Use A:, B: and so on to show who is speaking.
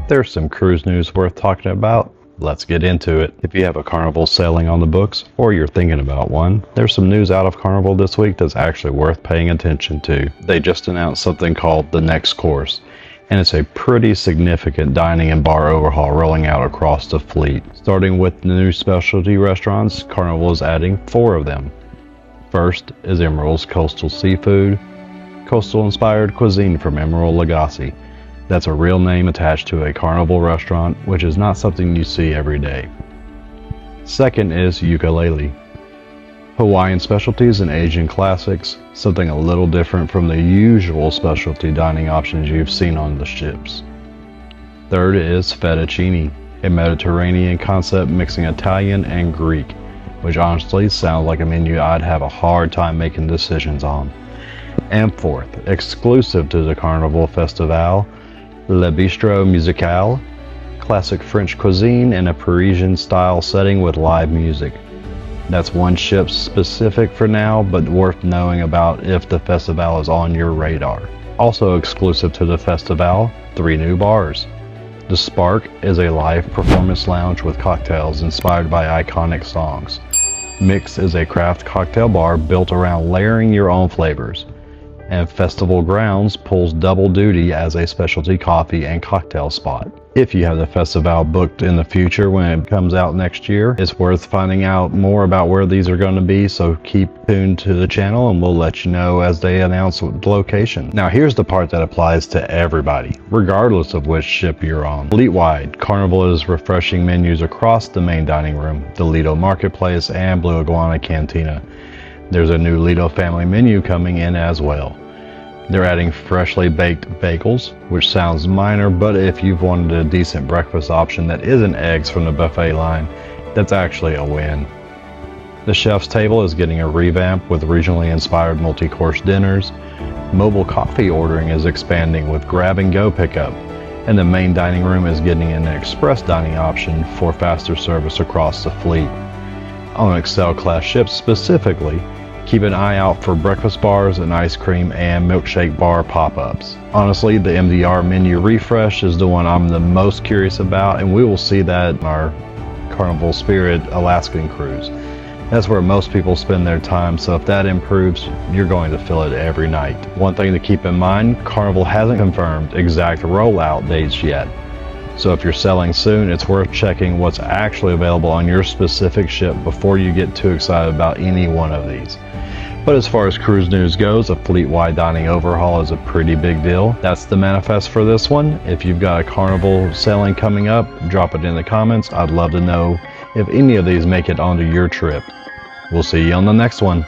A: There's some cruise news worth talking about. Let's get into it. If you have a Carnival sailing on the books, or you're thinking about one, there's some news out of Carnival this week that's actually worth paying attention to. They just announced something called the Next Course, and it's a pretty significant dining and bar overhaul rolling out across the fleet. Starting with the new specialty restaurants, Carnival is adding 4 of them. First is Emeril's Coastal Seafood, coastal-inspired cuisine from Emeril Lagasse. That's a real name attached to a Carnival restaurant, which is not something you see every day. Second is Uku Lei Lei, Hawaiian specialties and Asian classics, something a little different from the usual specialty dining options you've seen on the ships. Third is Fetaccine, a Mediterranean concept mixing Italian and Greek, which honestly sounds like a menu I'd have a hard time making decisions on. And fourth, exclusive to the Carnival Festivale, Le Bistro Musical, classic French cuisine in a Parisian-style setting with live music. That's one ship specific for now, but worth knowing about if the festival is on your radar. Also exclusive to the festival, 3 new bars. The Spark is a live performance lounge with cocktails inspired by iconic songs. Mix is a craft cocktail bar built around layering your own flavors. And Festival Grounds pulls double duty as a specialty coffee and cocktail spot. If you have the festival booked in the future when it comes out next year, it's worth finding out more about where these are going to be, so keep tuned to the channel and we'll let you know as they announce the location. Now here's the part that applies to everybody, regardless of which ship you're on. Fleet-wide, Carnival is refreshing menus across the main dining room, the Lido Marketplace, and BlueIguana Cantina. There's a new Lido family menu coming in as well. They're adding freshly baked bagels, which sounds minor, but if you've wanted a decent breakfast option that isn't eggs from the buffet line, that's actually a win. The chef's table is getting a revamp with regionally inspired multi-course dinners. Mobile coffee ordering is expanding with grab-and-go pickup, and the main dining room is getting an express dining option for faster service across the fleet. On Excel class ships specifically, keep an eye out for breakfast bars and ice cream and milkshake bar pop-ups. Honestly, the MDR menu refresh is the one I'm the most curious about, and we will see that on our Carnival Spirit Alaskan cruise. That's where most people spend their time, so if that improves, you're going to feel it every night. One thing to keep in mind, Carnival hasn't confirmed exact rollout dates yet. So if you're sailing soon, it's worth checking what's actually available on your specific ship before you get too excited about any one of these. But as far as cruise news goes, a fleet-wide dining overhaul is a pretty big deal. That's the manifest for this one. If you've got a Carnival sailing coming up, drop it in the comments. I'd love to know if any of these make it onto your trip. We'll see you on the next one.